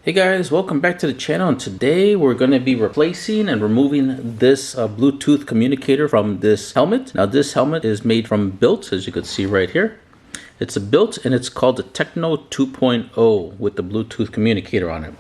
Hey guys, welcome back to the channel, and today we're going to be replacing and removing this Bluetooth communicator from this helmet. Now this helmet is made from Bilt, as you can see right here. It's a Bilt and it's called the Techno 2.0 with the Bluetooth communicator on it.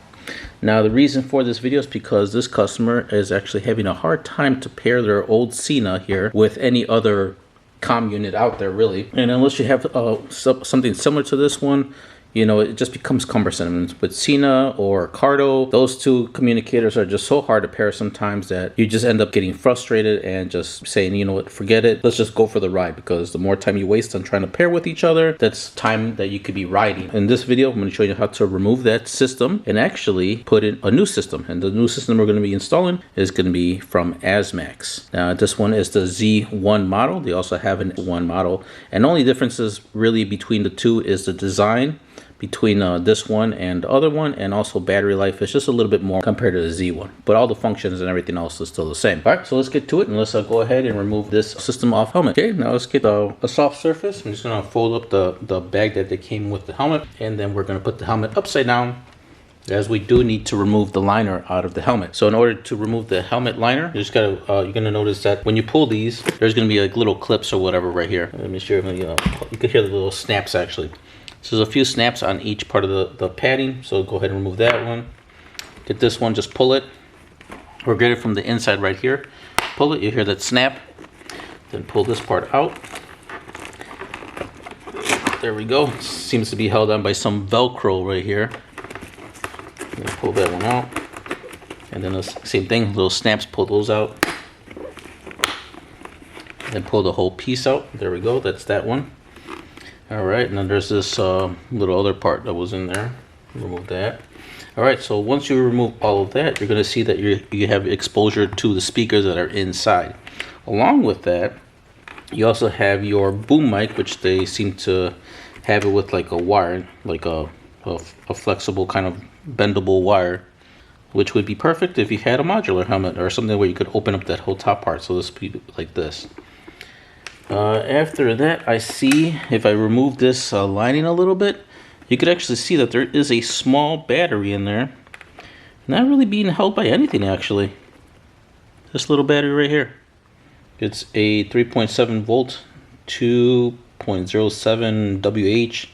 Now the reason for this video is because this customer is actually having a hard time to pair their old Cena here with any other comm unit out there really. And unless you have something similar to this one, you know, it just becomes cumbersome. With Cena or Cardo, those two communicators are just so hard to pair sometimes that you just end up getting frustrated and just saying, you know what, forget it. Let's just go for the ride, because the more time you waste on trying to pair with each other, that's time that you could be riding. In this video, I'm going to show you how to remove that system and actually put in a new system. And the new system we're going to be installing is going to be from Asmax. Now, this one is the Z1 model. They also have an S1 model. And the only differences really between the two is the design between this one and the other one, and also battery life is just a little bit more compared to the Z1, but all the functions and everything else is still the same. All right, so let's get to it, and let's go ahead and remove this system off helmet. Okay, now let's get a soft surface. I'm just gonna fold up the bag that they came with the helmet, and then we're gonna put the helmet upside down, as we do need to remove the liner out of the helmet. So in order to remove the helmet liner, you just gotta you're gonna notice that when you pull these, there's gonna be like little clips or whatever right here. Let me show you. You can hear the little snaps actually. So there's a few snaps on each part of the padding, so go ahead and remove that one. Get this one, just pull it, or get it from the inside right here. Pull it, you hear that snap, then pull this part out. There we go. Seems to be held on by some Velcro right here. Pull that one out, and then the same thing, little snaps, pull those out. Then pull the whole piece out. There we go, that's that one. All right, and then there's this little other part that was in there. Remove that. All right, so once you remove all of that, you're going to see that you have exposure to the speakers that are inside. Along with that, you also have your boom mic, which they seem to have it with like a wire, like a flexible kind of bendable wire, which would be perfect if you had a modular helmet or something where you could open up that whole top part. So this would be like this. After that, I see if I remove this lining a little bit, you could actually see that there is a small battery in there, not really being held by anything actually. This little battery right here, it's a 3.7 volt 2.07 WH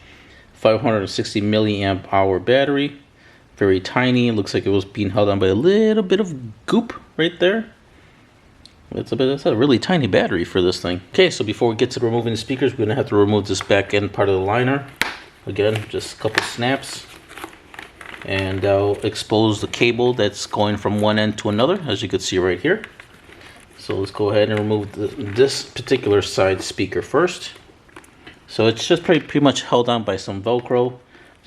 560 milliamp hour battery. Very tiny. It looks like it was being held on by a little bit of goop right there. That's a really tiny battery for this thing. Okay, so before we get to removing the speakers, we're gonna have to remove this back end part of the liner. Again, just a couple snaps, and I'll expose the cable that's going from one end to another, as you can see right here. So let's go ahead and remove this particular side speaker first. So it's just pretty much held on by some Velcro, so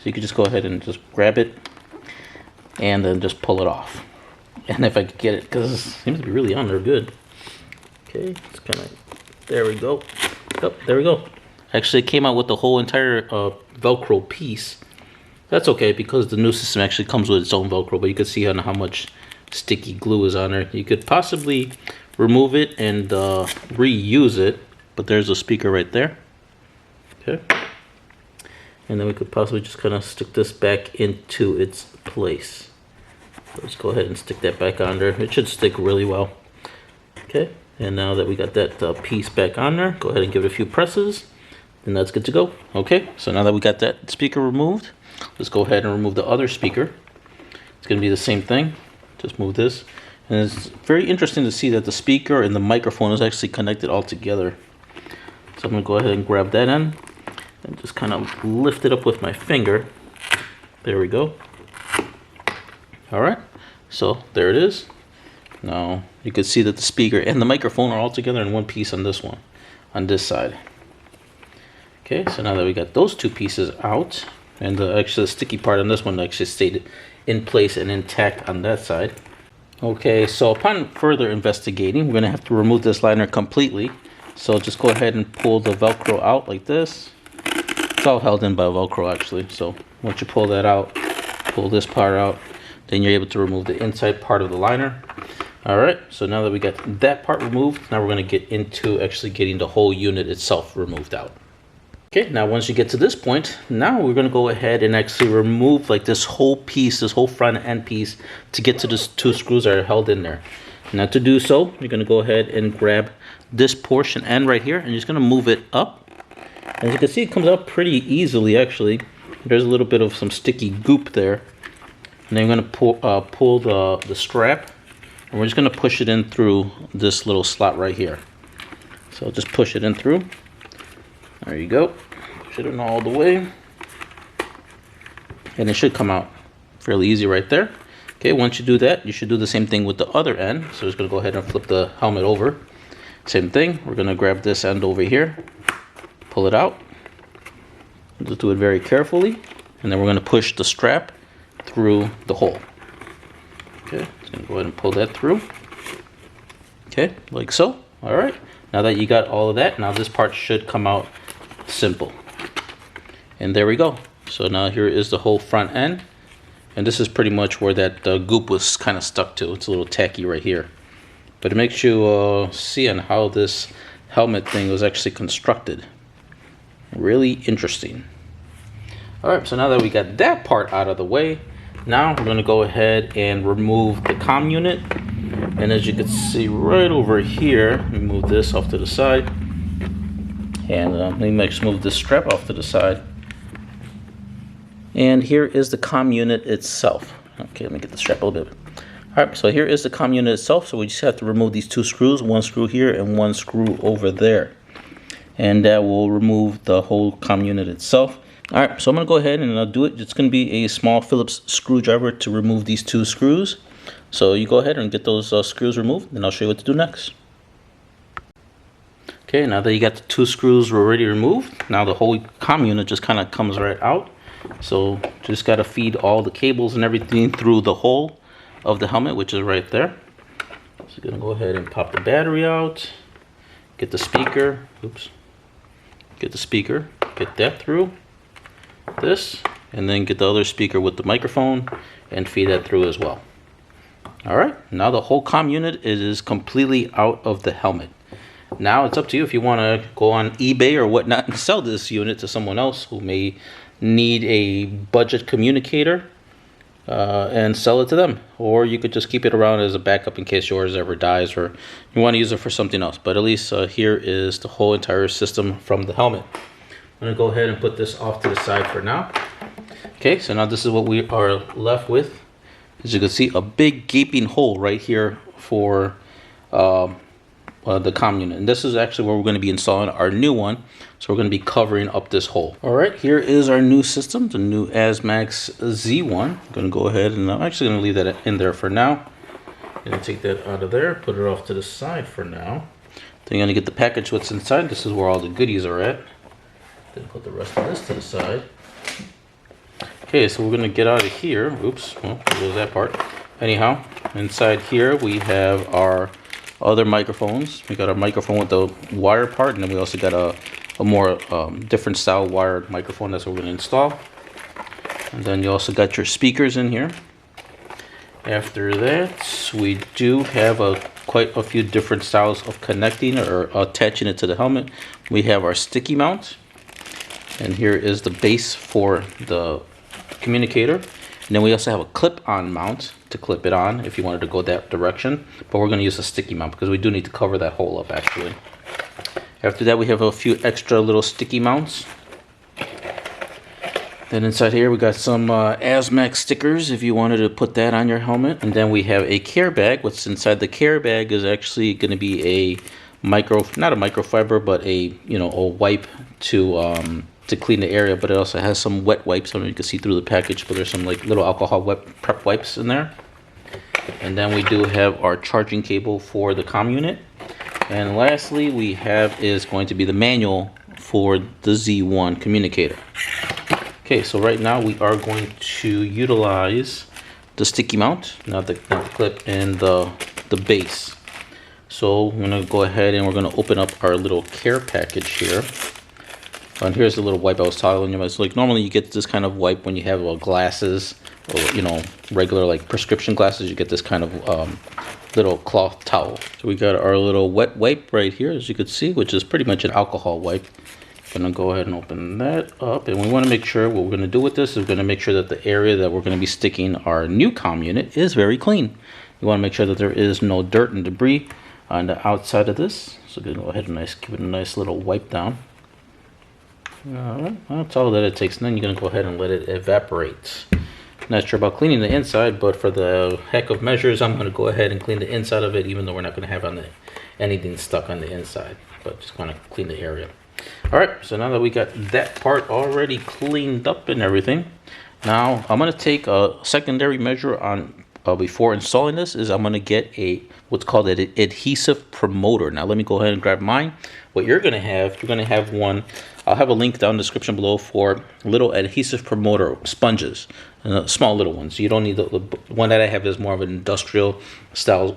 you can just go ahead and just grab it and then just pull it off. And if I could get it, because it seems to be really on there good. Okay, it's kind of, there we go. Oh, there we go. Actually, it came out with the whole entire Velcro piece. That's okay, because the new system actually comes with its own Velcro, but you can see on how much sticky glue is on there. You could possibly remove it and reuse it, but there's a speaker right there. Okay. And then we could possibly just kind of stick this back into its place. So let's go ahead and stick that back on there. It should stick really well. Okay. And now that we got that piece back on there, go ahead and give it a few presses, and that's good to go. Okay, so now that we got that speaker removed, let's go ahead and remove the other speaker. It's going to be the same thing. Just move this. And it's very interesting to see that the speaker and the microphone is actually connected all together. So I'm going to go ahead and grab that end and just kind of lift it up with my finger. There we go. All right, so there it is. Now you can see that the speaker and the microphone are all together in one piece on this one, on this side. Okay, so now that we got those two pieces out, and actually the sticky part on this one actually stayed in place and intact on that side. Okay, so upon further investigating, we're going to have to remove this liner completely. So just go ahead and pull the Velcro out like this. It's all held in by Velcro actually. So once you pull that out, pull this part out, then you're able to remove the inside part of the liner. All right, so now that we got that part removed, now we're going to get into actually getting the whole unit itself removed out. Okay, now once you get to this point, now we're going to go ahead and actually remove like this whole piece, this whole front end piece, to get to the 2 screws that are held in there. Now to do so, you're going to go ahead and grab this portion end right here, and you're just going to move it up. As you can see, it comes out pretty easily actually. There's a little bit of some sticky goop there. And then you're going to pull the strap, and we're just going to push it in through this little slot right here. So just push it in through. There you go. Push it in all the way. And it should come out fairly easy right there. Okay, once you do that, you should do the same thing with the other end. So we're just going to go ahead and flip the helmet over. Same thing. We're going to grab this end over here, pull it out. Just do it very carefully. And then we're going to push the strap through the hole. Okay, just going to go ahead and pull that through. Okay, like so. All right. Now that you got all of that, now this part should come out simple. And there we go. So now here is the whole front end, and this is pretty much where that goop was kind of stuck to. It's a little tacky right here, but it makes you see on how this helmet thing was actually constructed. Really interesting. All right, so now that we got that part out of the way, now we're going to go ahead and remove the comm unit. And as you can see right over here, we move this off to the side. And let me just move this strap off to the side. And here is the comm unit itself. Okay, let me get the strap a little bit. Alright, so here is the comm unit itself. So we just have to remove these 2 screws, 1 screw here and 1 screw over there. And that will remove the whole comm unit itself. Alright, so I'm going to go ahead and do it. It's going to be a small Phillips screwdriver to remove these 2 screws. So you go ahead and get those screws removed, and I'll show you what to do next. Okay, now that you got the 2 screws already removed, now the whole comm unit just kind of comes right out. So just got to feed all the cables and everything through the hole of the helmet, which is right there. So you're going to go ahead and pop the battery out, get the speaker, get the speaker, get that through this, and then get the other speaker with the microphone and feed that through as well. Alright, now the whole comm unit is completely out of the helmet. Now it's up to you if you want to go on eBay or whatnot and sell this unit to someone else who may need a budget communicator and sell it to them. Or you could just keep it around as a backup in case yours ever dies or you want to use it for something else. But at least here is the whole entire system from the helmet. I'm going to go ahead and put this off to the side for now. Okay, so now this is what we are left with. As you can see, a big gaping hole right here for the comm unit. And this is actually where we're going to be installing our new one. So we're going to be covering up this hole. Alright, here is our new system, the new Asmax Z1. I'm going to go ahead and I'm actually going to leave that in there for now. I'm going to take that out of there, put it off to the side for now. Then you're going to get the package what's inside. This is where all the goodies are at. Then put the rest of this to the side. Okay, so we're going to get out of here. Oops, well, there goes that part. Anyhow, inside here we have our other microphones. We got our microphone with the wire part, and then we also got a more different style wired microphone. That's what we're going to install. And then you also got your speakers in here. After that, we do have quite a few different styles of connecting or attaching it to the helmet. We have our sticky mount, and here is the base for the communicator. And then we also have a clip-on mount to clip it on if you wanted to go that direction, but we're going to use a sticky mount because we do need to cover that hole up actually. After that, we have a few extra little sticky mounts. Then inside here we got some Asmax stickers if you wanted to put that on your helmet. And then we have a care bag. What's inside the care bag is actually going to be a not a microfiber, but a wipe to clean the area, but it also has some wet wipes. I don't know if you can see through the package, but there's some like little alcohol prep wipes in there. And then we do have our charging cable for the comm unit. And lastly, we have is going to be the manual for the Z1 communicator. Okay, so right now we are going to utilize the sticky mount, not the clip, and the base. So I'm going to go ahead and we're going to open up our little care package here. And here's the little wipe I was telling you about. So like normally you get this kind of wipe when you have glasses or regular like prescription glasses. You get this kind of little cloth towel. So we got our little wet wipe right here, as you can see, which is pretty much an alcohol wipe. gonna go ahead and open that up, and we want to make sure what we're going to do with this is we're going to make sure that the area that we're going to be sticking our new comm unit is very clean. You want to make sure that there is no dirt and debris on the outside of this. So we're going to go ahead and give it a nice little wipe down. Alright, well, that's all that it takes, and then you're going to go ahead and let it evaporate. Not sure about cleaning the inside, but for the heck of measures, I'm going to go ahead and clean the inside of it, even though we're not going to have anything stuck on the inside, but just want to clean the area. Alright, so now that we got that part already cleaned up and everything, now I'm going to take a secondary measure on before installing this. Is I'm going to get what's called an adhesive promoter. Now let me go ahead and grab mine. What you're going to have one. I'll have a link down in the description below for little adhesive promoter sponges, small little ones. You don't need the one that I have is more of an industrial style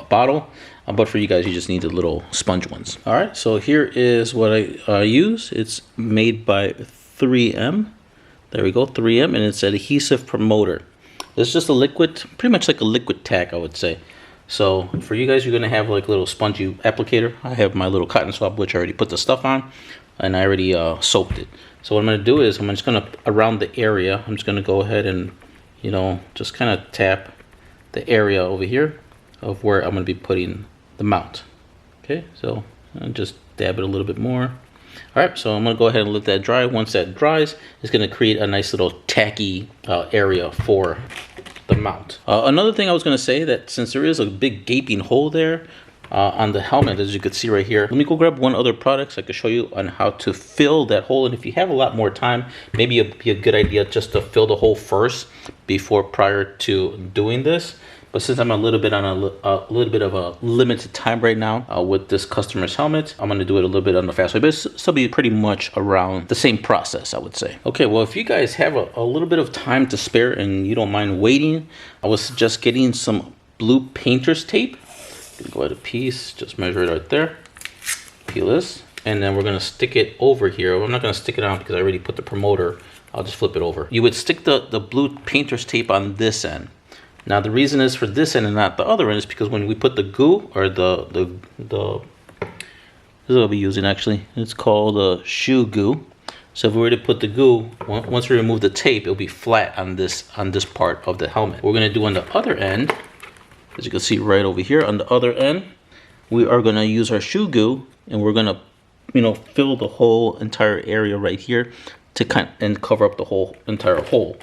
bottle, but for you guys, you just need the little sponge ones. All right, so here is what I use. It's made by 3M. There we go, 3M, and it's an adhesive promoter. It's just a liquid, pretty much like a liquid tack, I would say. So for you guys, you're gonna have like a little spongy applicator. I have my little cotton swab, which I already put the stuff on, and I already soaked it. So what I'm gonna do is I'm just gonna, around the area, I'm just gonna go ahead and, you know, just kind of tap the area over here of where I'm gonna be putting the mount. Okay, so I'll just dab it a little bit more. All right, so I'm gonna go ahead and let that dry. Once that dries, it's gonna create a nice little tacky area for the mount. Another thing I was gonna say, that since there is a big gaping hole there on the helmet, as you can see right here, let me go grab one other product so I can show you on how to fill that hole. And if you have a lot more time, maybe it'd be a good idea just to fill the hole first prior to doing this. But since I'm a little bit on a little bit of a limited time right now with this customer's helmet, I'm gonna do it a little bit on the fast way, but it'll still be pretty much around the same process, I would say. Okay, well, if you guys have a little bit of time to spare and you don't mind waiting, I would suggest getting some blue painter's tape. Go ahead a piece, just measure it right there. Peel this, and then we're gonna stick it over here. I'm not gonna stick it on because I already put the promoter. I'll just flip it over. You would stick the blue painter's tape on this end. Now the reason is for this end and not the other end is because when we put the goo, or the this is what I'll be using actually. It's called shoe goo. So if we were to put the goo, once we remove the tape, it'll be flat on this part of the helmet. What we're gonna do on the other end, as you can see right over here on the other end, we are gonna use our shoe goo, and we're gonna, you know, fill the whole entire area right here to and cover up the whole entire hole.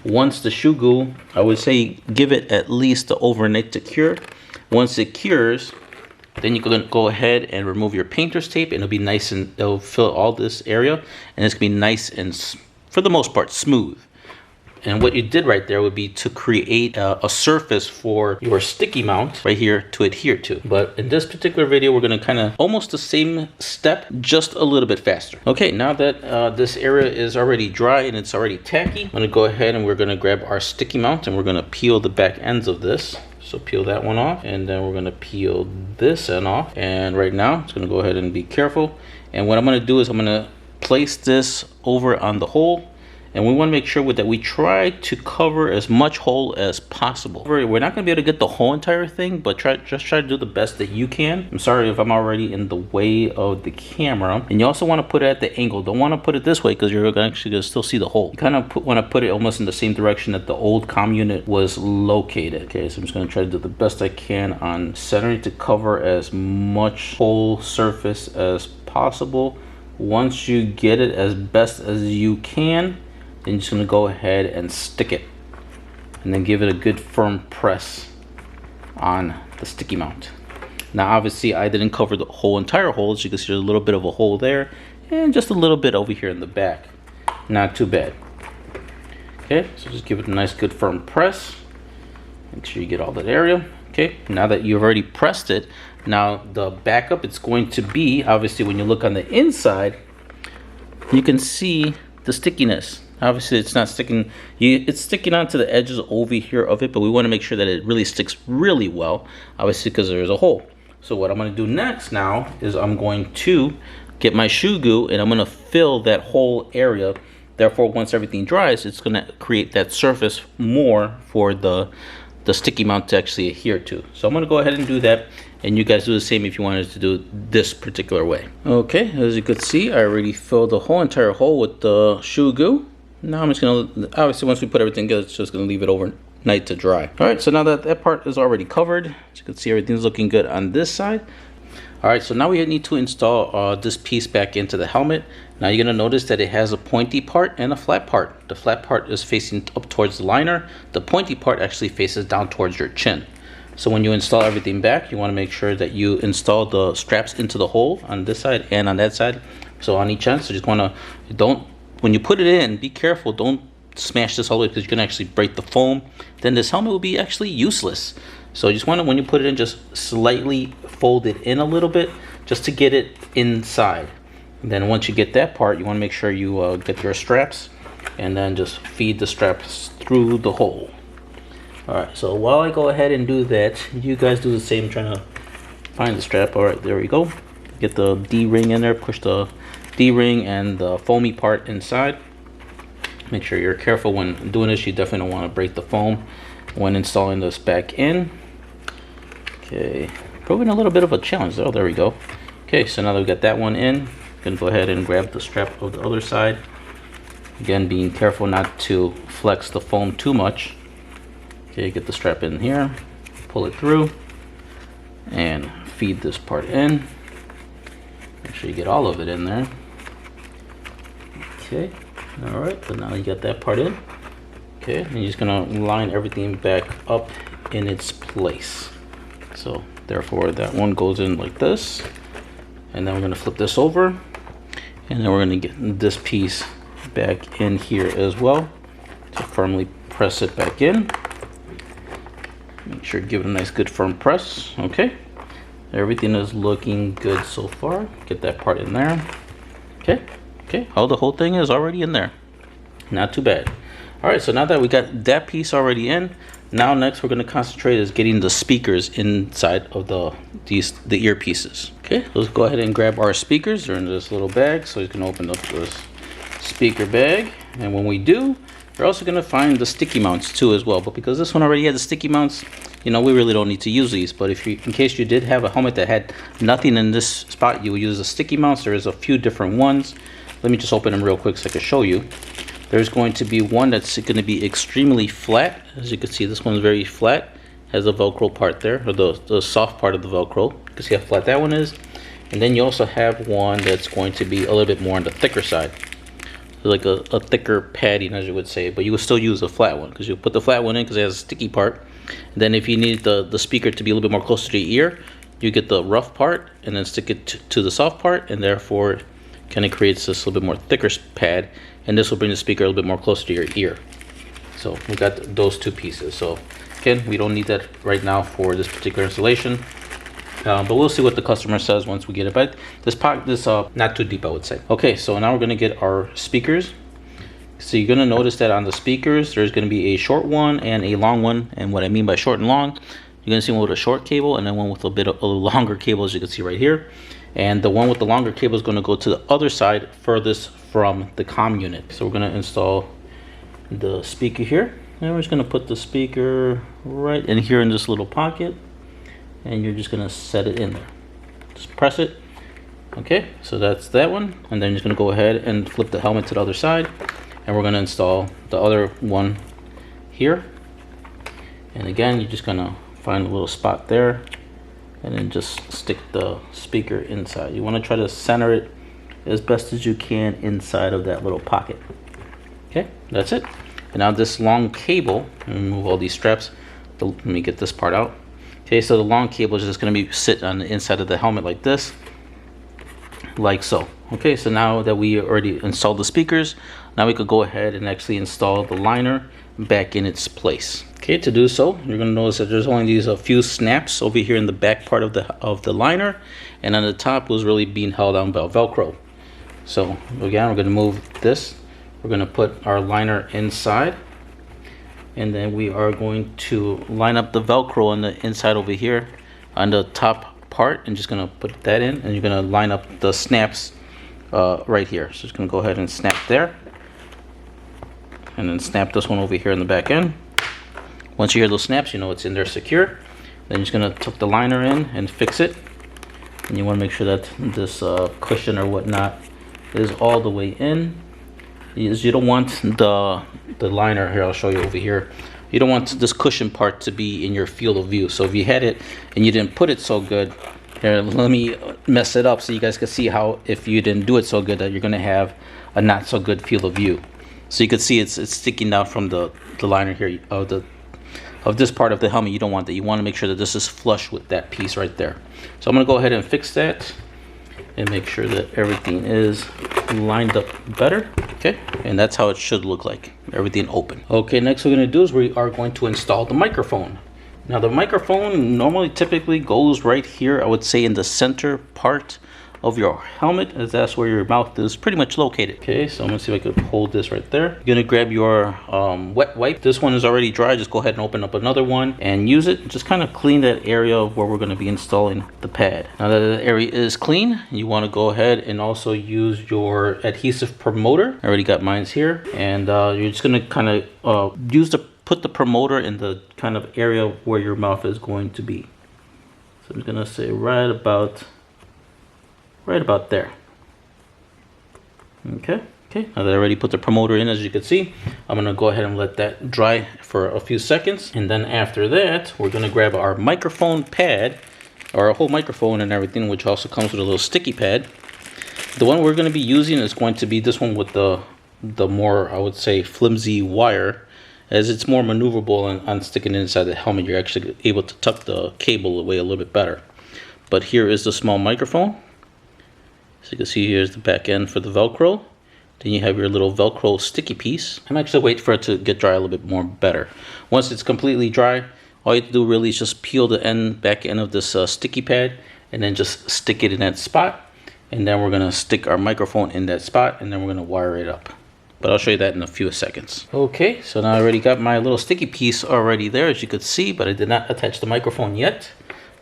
Once the shoe goo, I would say give it at least the overnight to cure. Once it cures, then you can go ahead and remove your painter's tape, and it'll be nice, and it'll fill all this area, and it's gonna be nice and, for the most part, smooth. And what you did right there would be to create a surface for your sticky mount right here to adhere to. But in this particular video, we're gonna kind of almost the same step, just a little bit faster. Okay, now that this area is already dry and it's already tacky, I'm gonna go ahead and we're gonna grab our sticky mount, and we're gonna peel the back ends of this. So peel that one off, and then we're gonna peel this end off. And right now, it's gonna go ahead and be careful. And what I'm gonna do is I'm gonna place this over on the hole. And we want to make sure that we try to cover as much hole as possible. We're not going to be able to get the whole entire thing, but just try to do the best that you can. I'm sorry if I'm already in the way of the camera. And you also want to put it at the angle. Don't want to put it this way because you're actually going to still see the hole. You kind of want to put it almost in the same direction that the old comm unit was located. Okay, so I'm just going to try to do the best I can on centering to cover as much whole surface as possible. Once you get it as best as you can, then you're just going to go ahead and stick it, and then give it a good firm press on the sticky mount. Now obviously I didn't cover the whole entire hole. As you can see, there's a little bit of a hole there and just a little bit over here in the back. Not too bad. Okay, so just give it a nice good firm press. Make sure you get all that area. Okay, now that you've already pressed it, now the backup, it's going to be, obviously when you look on the inside, you can see the stickiness. Obviously it's not sticking, it's sticking onto the edges over here of it, but we want to make sure that it really sticks really well, obviously because there's a hole. So what I'm going to do next now is I'm going to get my shoe goo, and I'm going to fill that whole area. Therefore, once everything dries, it's going to create that surface more for the the sticky mount to actually adhere to. So I'm going to go ahead and do that, and you guys do the same if you wanted to do this particular way. Okay, as you could see, I already filled the whole entire hole with the shoe goo. Now I'm just going to, obviously once we put everything together, it's just going to leave it overnight to dry. All right, so now that that part is already covered, as you can see, everything's looking good on this side. All right, so now we need to install this piece back into the helmet. Now you're gonna notice that it has a pointy part and a flat part. The flat part is facing up towards the liner. The pointy part actually faces down towards your chin. So when you install everything back, you wanna make sure that you install the straps into the hole on this side and on that side. So on each end, so just wanna, when you put it in, be careful, don't smash this all the way because you're gonna actually break the foam. Then this helmet will be actually useless. So you just want to, when you put it in, just slightly fold it in a little bit just to get it inside. And then once you get that part, you want to make sure you get your straps and then just feed the straps through the hole. Alright, so while I go ahead and do that, you guys do the same, trying to find the strap. Alright, there we go. Get the D-ring in there, push the D-ring and the foamy part inside. Make sure you're careful when doing this. You definitely don't want to break the foam when installing this back in. Okay, proving a little bit of a challenge. Oh, there we go. Okay, so now that we got that one in, gonna go ahead and grab the strap of the other side. Again, being careful not to flex the foam too much. Okay, get the strap in here, pull it through, and feed this part in. Make sure you get all of it in there. Okay, all right, so now you got that part in. Okay, and you're just gonna line everything back up in its place. So therefore that one goes in like this, and then we're gonna flip this over, and then we're gonna get this piece back in here as well to firmly press it back in. Make sure you give it a nice good firm press. Okay, everything is looking good so far. Get that part in there. Okay, oh, the whole thing is already in there, not too bad. All right, so now that we got that piece already in, now next we're going to concentrate is getting the speakers inside of the earpieces. Okay, let's go ahead and grab our speakers. They're in this little bag, so you can open up this speaker bag. And when we do, you're also going to find the sticky mounts too as well. But because this one already had the sticky mounts, you know, we really don't need to use these. But if you, in case you did have a helmet that had nothing in this spot, you would use the sticky mounts. There is a few different ones. Let me just open them real quick so I can show you. There's going to be one that's going to be extremely flat. As you can see, this one's very flat. Has a Velcro part there, or the soft part of the Velcro. You can see how flat that one is. And then you also have one that's going to be a little bit more on the thicker side. Like a thicker padding, as you would say. But you would still use a flat one, because you put the flat one in because it has a sticky part. And then if you need the speaker to be a little bit more closer to your ear, you get the rough part and then stick it to the soft part, and therefore kind of creates this little bit more thicker pad. And this will bring the speaker a little bit more closer to your ear. So we got those two pieces. So again, we don't need that right now for this particular installation, but we'll see what the customer says once we get it. But this not too deep, I would say. Okay, so now we're gonna get our speakers. So you're gonna notice that on the speakers, there's gonna be a short one and a long one. And what I mean by short and long, you're gonna see one with a short cable and then one with a longer cable, as you can see right here. And the one with the longer cable is going to go to the other side, furthest from the comm unit. So we're going to install the speaker here, and we're just going to put the speaker right in here in this little pocket, and you're just going to set it in there. Just press it. Okay, so that's that one, and then you're just going to go ahead and flip the helmet to the other side, and we're going to install the other one here. And again, you're just going to find a little spot there, and then just stick the speaker inside. You want to try to center it as best as you can inside of that little pocket. Okay, that's it. And now this long cable, remove all these straps. Let me get this part out. Okay, so the long cable is just going to be sit on the inside of the helmet like this, like so. Okay, so now that we already installed the speakers, now we could go ahead and actually install the liner back in its place. Okay, to do so, you're going to notice that there's only a few snaps over here in the back part of the liner, and on the top was really being held on by Velcro. So again, we're going to move this. We're going to put our liner inside, and then we are going to line up the Velcro on the inside over here on the top part, and just going to put that in, and you're going to line up the snaps right here. So just going to go ahead and snap there, and then snap this one over here in the back end. Once you hear those snaps, you know it's in there secure. Then you're just gonna tuck the liner in and fix it. And you want to make sure that this cushion or whatnot is all the way in. You don't want the liner here. I'll show you over here. You don't want this cushion part to be in your field of view. So if you had it and you didn't put it so good, here, let me mess it up so you guys can see how, if you didn't do it so good, that you're gonna have a not so good field of view. So you can see it's sticking down from the liner here of this part of the helmet. You don't want that. You want to make sure that this is flush with that piece right there. So I'm gonna go ahead and fix that and make sure that everything is lined up better. Okay, and that's how it should look like, everything open. Okay, next we're gonna do is we are going to install the microphone. Now the microphone normally typically goes right here, I would say in the center part of your helmet, as that's where your mouth is pretty much located. Okay, so I'm gonna see if I can hold this right there. You're gonna grab your wet wipe. This one is already dry. Just go ahead and open up another one and use it. Just kind of clean that area of where we're gonna be installing the pad. Now that the area is clean, you wanna go ahead and also use your adhesive promoter. I already got mine here. And you're just gonna kind of put the promoter in the kind of area where your mouth is going to be. So I'm gonna say right about there. Okay, now that I already put the promoter in, as you can see, I'm gonna go ahead and let that dry for a few seconds. And then after that, we're gonna grab our microphone pad, or a whole microphone and everything, which also comes with a little sticky pad. The one we're gonna be using is going to be this one with the more, I would say, flimsy wire, as it's more maneuverable and sticking inside the helmet. You're actually able to tuck the cable away a little bit better. But here is the small microphone. So you can see here's the back end for the Velcro. Then you have your little Velcro sticky piece. I'm actually waiting for it to get dry a little bit more better. Once it's completely dry, all you have to do really is just peel the back end of this sticky pad and then just stick it in that spot. And then we're gonna stick our microphone in that spot and then we're gonna wire it up. But I'll show you that in a few seconds. Okay, so now I already got my little sticky piece already there, as you could see, but I did not attach the microphone yet.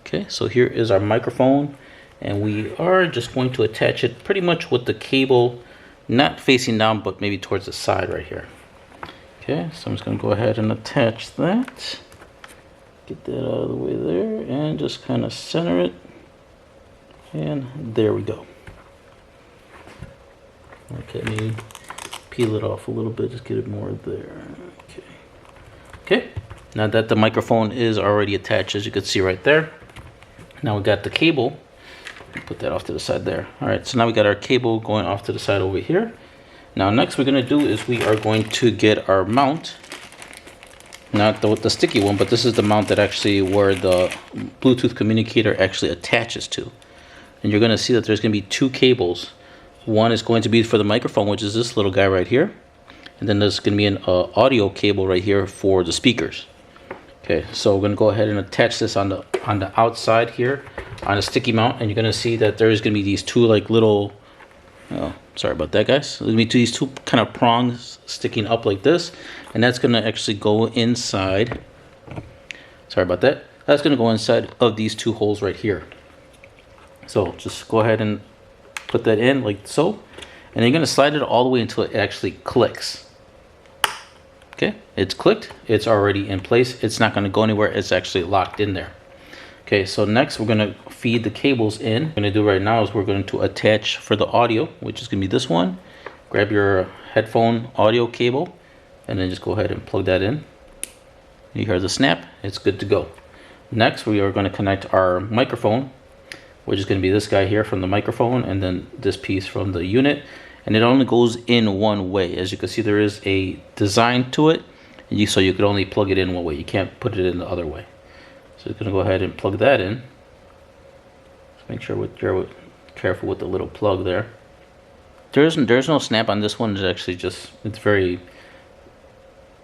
Okay, so here is our microphone. And we are just going to attach it pretty much with the cable, not facing down, but maybe towards the side right here. Okay, so I'm just gonna go ahead and attach that. Get that out of the way there, and just kind of center it. And there we go. Okay, maybe peel it off a little bit, just get it more there. Okay, now that the microphone is already attached, as you can see right there. Now we got the cable. Put that off to the side there. All right, so now we got our cable going off to the side over here. Now next we're gonna do is we are going to get our mount, not the sticky one, but this is the mount that actually where the Bluetooth communicator actually attaches to. And you're gonna see that there's gonna be two cables. One is going to be for the microphone, which is this little guy right here. And then there's gonna be an audio cable right here for the speakers. Okay, so we're gonna go ahead and attach this on the outside here on a sticky mount, and you're gonna see that there's gonna be these two like little, oh, sorry about that, guys. There's gonna be these two kind of prongs sticking up like this, and that's gonna actually go inside. Sorry about that. That's gonna go inside of these two holes right here. So just go ahead and put that in like so, and you're gonna slide it all the way until it actually clicks. Okay, it's clicked, it's already in place, it's not gonna go anywhere, it's actually locked in there. Okay, so next we're gonna feed the cables in. What we're gonna do right now is we're going to attach for the audio, which is gonna be this one. Grab your headphone audio cable, and then just go ahead and plug that in. You hear the snap, it's good to go. Next, we are gonna connect our microphone, which is gonna be this guy here from the microphone, and then this piece from the unit. And it only goes in one way. As you can see, there is a design to it, so you could only plug it in one way. You can't put it in the other way. So you're gonna go ahead and plug that in. Just make sure you're careful with the little plug there. There's no snap on this one. It's actually just, it's very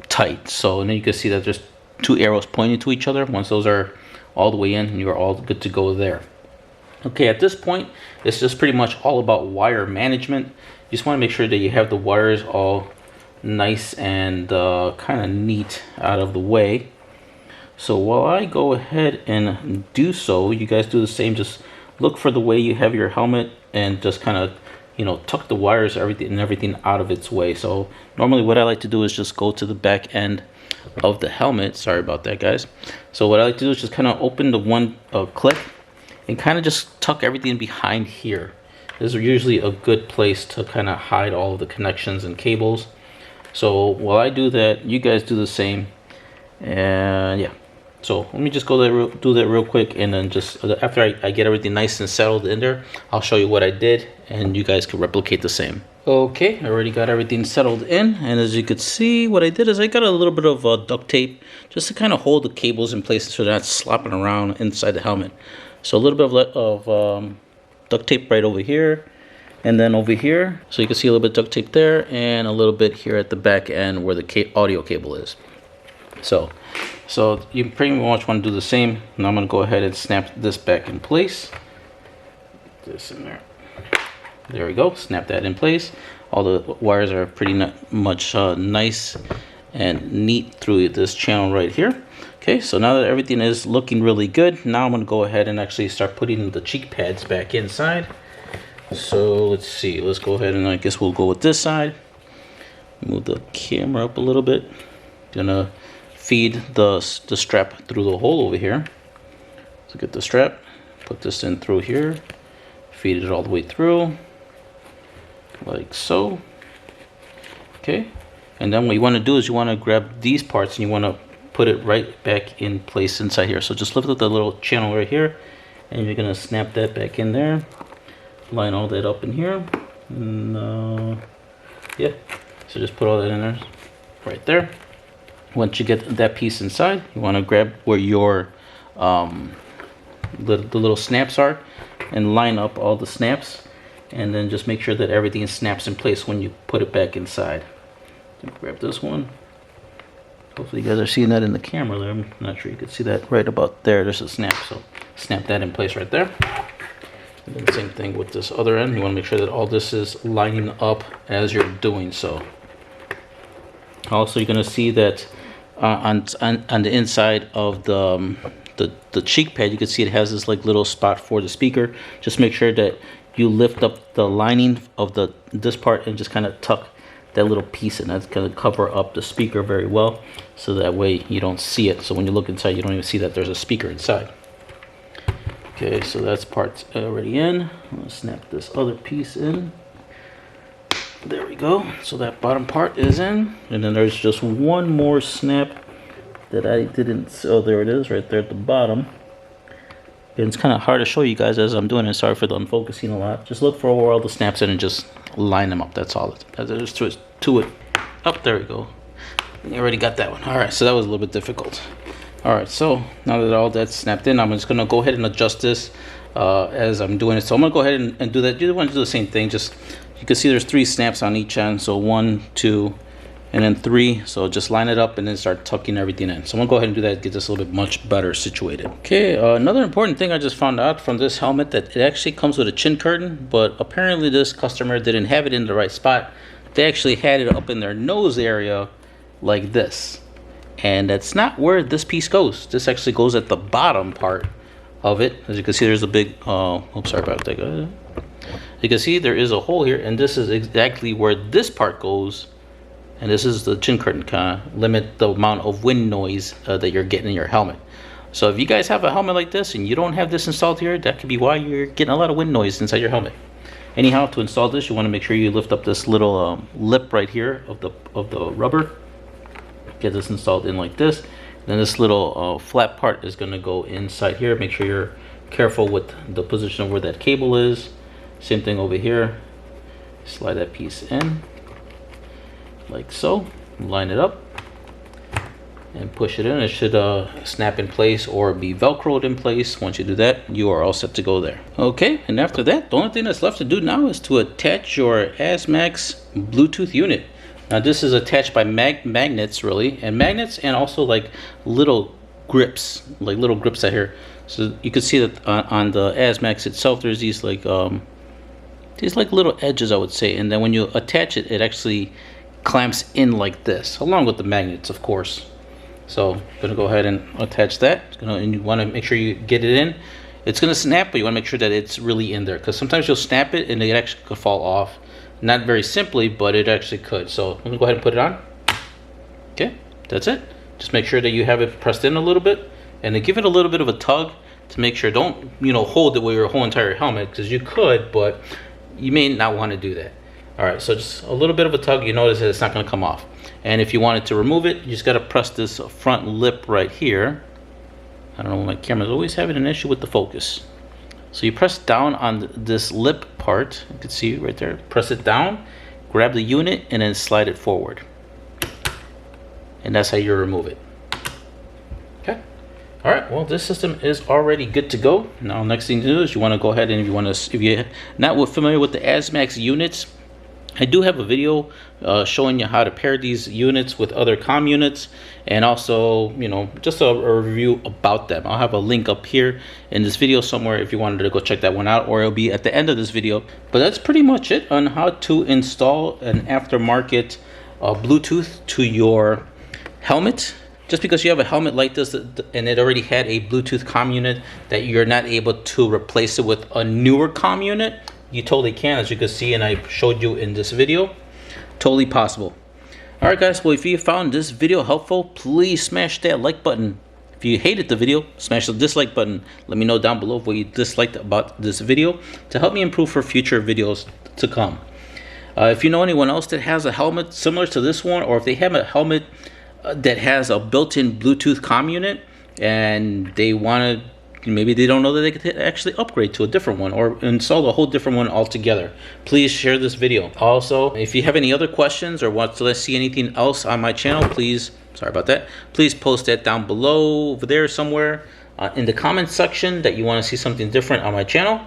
tight. So and then you can see that there's two arrows pointing to each other. Once those are all the way in, you're all good to go there. Okay, at this point, it's just pretty much all about wire management. You just want to make sure that you have the wires all nice and kind of neat out of the way. So while I go ahead and do so, you guys do the same. Just look for the way you have your helmet and just kind of, you know, tuck the wires, everything out of its way. So normally what I like to do is just go to the back end of the helmet. Sorry about that, guys. So what I like to do is just kind of open the one clip and kind of just tuck everything behind here. This is usually a good place to kind of hide all of the connections and cables. So while I do that, you guys do the same. And yeah, so let me just go there, do that real quick, and then just after I get everything nice and settled in there, I'll show you what I did, and you guys can replicate the same. Okay, I already got everything settled in, and as you can see, what I did is I got a little bit of duct tape just to kind of hold the cables in place so they're not slopping around inside the helmet. So a little bit of duct tape right over here, and then over here, so you can see a little bit of duct tape there, and a little bit here at the back end where the audio cable is. So you pretty much want to do the same. Now I'm going to go ahead and snap this back in place. Put this in there. There we go. Snap that in place. All the wires are pretty much nice and neat through this channel right here. Okay, so now that everything is looking really good, now I'm going to go ahead and actually start putting the cheek pads back inside. So let's see. Let's go ahead and I guess we'll go with this side. Move the camera up a little bit. Gonna feed the strap through the hole over here. So get the strap, put this in through here, feed it all the way through, like so. Okay, and then what you want to do is you want to grab these parts and you want to put it right back in place inside here. So just lift up the little channel right here, and you're gonna snap that back in there. Line all that up in here, and yeah. So just put all that in there, right there. Once you get that piece inside, you want to grab where your the little snaps are and line up all the snaps, and then just make sure that everything snaps in place when you put it back inside. So grab this one. Hopefully you guys are seeing that in the camera there. I'm not sure you can see that right about there. There's a snap, so snap that in place right there. And then same thing with this other end. You want to make sure that all this is lining up as you're doing so. Also, you're going to see that on the inside of the cheek pad, you can see it has this like little spot for the speaker. Just make sure that you lift up the lining of this part and just kind of tuck that little piece in. That's going to cover up the speaker very well, so that way you don't see it. So when you look inside, you don't even see that there's a speaker inside. Okay, so that's part already in. I'm going to snap this other piece in. There we go. So that bottom part is in, and then there's just one more snap that I didn't. Oh, there it is, right there at the bottom. And it's kind of hard to show you guys as I'm doing it. Sorry for the unfocusing a lot. Just look for where all the snaps in and just line them up. That's all. There's to it. Up there we go. You already got that one. All right. So that was a little bit difficult. All right. So now that all that's snapped in, I'm just gonna go ahead and adjust this as I'm doing it. So I'm gonna go ahead and do that. You want to do the same thing. Just you can see there's 3 snaps on each end. So 1, 2, and then 3. So just line it up and then start tucking everything in. So I'm gonna go ahead and do that, get this a little bit much better situated. Okay, another important thing I just found out from this helmet, that it actually comes with a chin curtain, but apparently this customer didn't have it in the right spot. They actually had it up in their nose area like this. And that's not where this piece goes. This actually goes at the bottom part of it. As you can see, there's a big, oops, sorry about that. You can see there is a hole here, and this is exactly where this part goes. And this is the chin curtain, kind of limit the amount of wind noise that you're getting in your helmet. So if you guys have a helmet like this and you don't have this installed here, that could be why you're getting a lot of wind noise inside your helmet. Anyhow, to install this, you want to make sure you lift up this little lip right here of the rubber. Get this installed in like this. Then this little flat part is going to go inside here. Make sure you're careful with the position of where that cable is. Same thing over here. Slide that piece in like so. Line it up and push it in. It should snap in place or be velcroed in place. Once you do that, you are all set to go there. Okay, and after that, the only thing that's left to do now is to attach your Asmax Bluetooth unit. Now this is attached by magnets, really, and magnets, and also like little grips, out here. So you can see that on the Asmax itself, there's these like little edges, I would say, and then when you attach it, it actually clamps in like this, along with the magnets, of course. So I'm gonna go ahead and attach that. And you want to make sure you get it in. It's gonna snap, but you want to make sure that it's really in there, because sometimes you'll snap it and it actually could fall off. Not very simply, but it actually could. So I'm gonna go ahead and put it on. Okay, that's it. Just make sure that you have it pressed in a little bit, and then give it a little bit of a tug to make sure. Don't, you know, hold it with your whole entire helmet, because you could, but you may not want to do that. All right, so just a little bit of a tug. You notice that it's not going to come off. And if you wanted to remove it, you just got to press this front lip right here. I don't know, my camera's always having an issue with the focus. So you press down on this lip part. You can see right there. Press it down, grab the unit, and then slide it forward. And that's how you remove it. Okay. All right. Well, this system is already good to go. Now, next thing to do is you want to go ahead and if you're not familiar with the Asmax units, I do have a video showing you how to pair these units with other comm units, and also, you know, just a review about them. I'll have a link up here in this video somewhere if you wanted to go check that one out, or it'll be at the end of this video. But that's pretty much it on how to install an aftermarket Bluetooth to your helmet. Just because you have a helmet like this and it already had a Bluetooth comm unit, that you're not able to replace it with a newer comm unit, you totally can, as you can see and I showed you in this video. Totally possible. Alright guys, well, if you found this video helpful, please smash that like button. If you hated the video, smash the dislike button. Let me know down below what you disliked about this video to help me improve for future videos to come. If you know anyone else that has a helmet similar to this one, or if they have a helmet that has a built-in Bluetooth comm unit and they want to, maybe they don't know that they could actually upgrade to a different one or install a whole different one altogether, please share this video. Also, if you have any other questions or want to see anything else on my channel, please, sorry about that, please post that down below over there somewhere in the comment section that you want to see something different on my channel,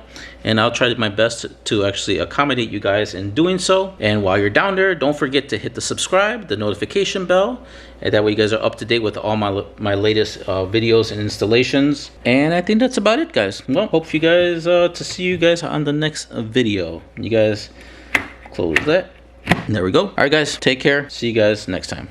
and I'll try my best to actually accommodate you guys in doing so. And while you're down there, don't forget to hit the subscribe, the notification bell, and that way you guys are up to date with all my latest videos and installations. And I think that's about it, guys. Well, hope you guys to see you guys on the next video. You guys close that. There we go. All right guys, take care. See you guys next time.